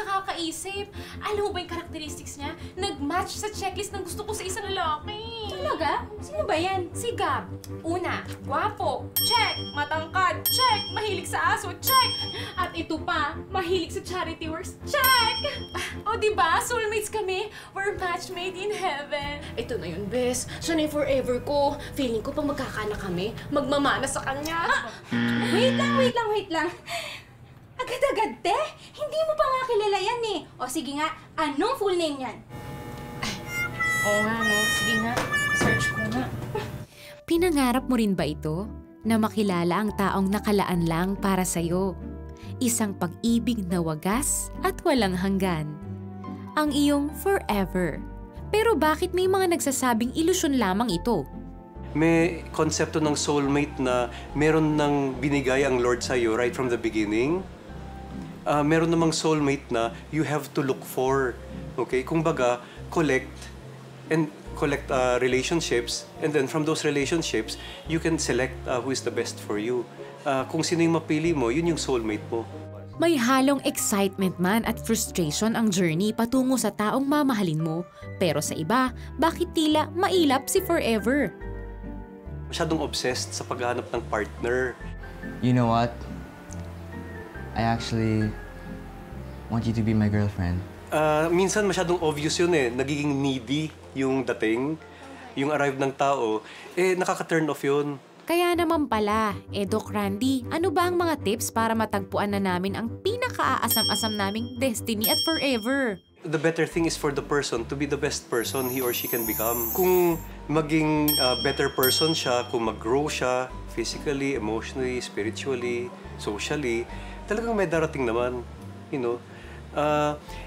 sa kakaisip. Alam mo ba yung characteristics niya? Nag-match sa checklist ng gusto ko sa isang lalaki. Talaga? Sino ba yan? Si Gab. Una, gwapo. Check. Matangkad. Check. Mahilig sa aso. Check. At ito pa, mahilig sa charity works. Check! O diba? Soulmates kami. We're match made in heaven. Ito na yun, bes. Siya na yung forever ko. Feeling ko pag magkakaanak kami, magmamana sa kanya. Wait lang. Agad-agad, te? Hindi mo pa nga kilala yan eh. O sige nga, anong full name yan? Oo nga, no? Sige nga. Search ko nga. Pinangarap mo rin ba ito? Na makilala ang taong nakalaan lang para sa'yo. Isang pag-ibig na wagas at walang hanggan. Ang iyong forever. Pero bakit may mga nagsasabing ilusyon lamang ito? May konsepto ng soulmate na meron nang binigay ang Lord sa'yo right from the beginning. Meron namang soulmate na you have to look for. Okay? Kung baga, collect relationships, and then from those relationships, you can select who is the best for you. Kung sino yung mapili mo, yun yung soulmate mo. May halong excitement man at frustration ang journey patungo sa taong mamahalin mo. Pero sa iba, bakit tila mailap si forever? Masyadong obsessed sa paghahanap ng partner. You know what? I actually want you to be my girlfriend. Minsan masyadong obvious yun eh. Nagiging needy yung dating, yung arrive ng tao. Nakaka-turn off yun. Kaya naman pala, Doc Randy, ano ba ang mga tips para matagpuan na namin ang pinaka-aasam-asam naming destiny at forever? The better thing is for the person to be the best person he or she can become. Kung maging better person siya, kung mag-grow siya, physically, emotionally, spiritually, socially, talagang may darating naman, you know.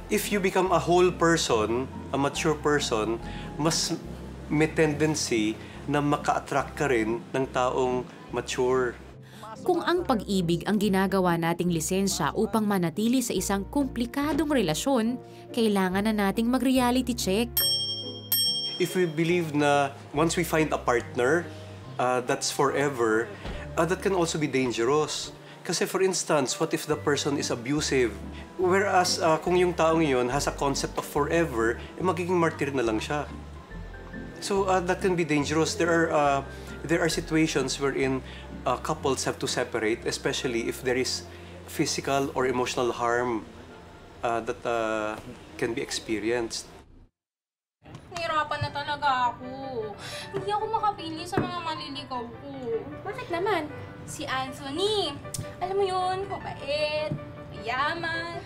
If you become a whole person, a mature person, mas may tendency na maka-attract ka rin ng taong mature. Kung ang pag-ibig ang ginagawa nating lisensya upang manatili sa isang komplikadong relasyon, kailangan na nating mag-reality check. If we believe na once we find a partner, that's forever, that can also be dangerous. Kasi for instance, what if the person is abusive? Whereas kung yung taong yun has a concept of forever, magiging martyr na lang siya. So that can be dangerous. There are situations wherein couples have to separate, especially if there is physical or emotional harm that can be experienced. Nahirapan na talaga ako. Hindi ako makapili sa mga maliligaw ko. Bakit naman? Si Anthony, alam mo yun, mabait, mayaman,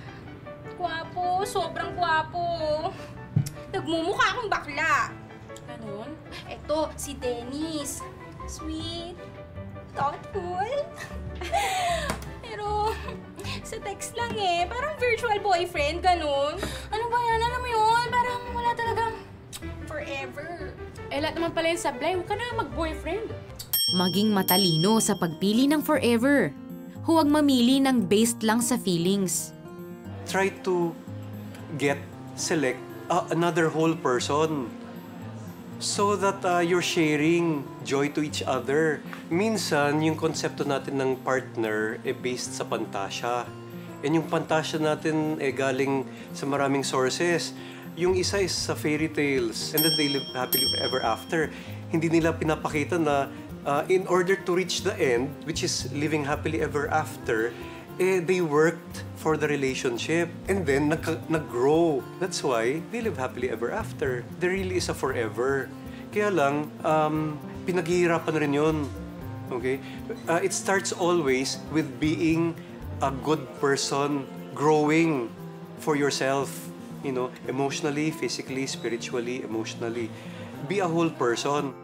gwapo, sobrang gwapo. Nagmumukha akong bakla. Ganun. Eto, si Dennis. Sweet, thoughtful. Pero, sa text lang eh, parang virtual boyfriend, ganun. Ano ba yan? Alam mo yun? Parang wala talagang forever. Lahat naman pala yung sablay, huwag ka na mag-boyfriend. Maging matalino sa pagpili ng forever. Huwag mamili ng based lang sa feelings. Try to select another whole person so that you're sharing joy to each other. Minsan, yung konsepto natin ng partner based sa pantasya. And yung pantasya natin galing sa maraming sources. Yung isa is sa fairy tales, and then they live happily ever after. Hindi nila pinapakita na in order to reach the end, which is living happily ever after, they worked for the relationship and then nag-grow. That's why they live happily ever after. There really is a forever. Kaya lang, pinaghihirapan rin yun. Okay? It starts always with being a good person, growing for yourself, you know, emotionally, physically, spiritually, emotionally. Be a whole person.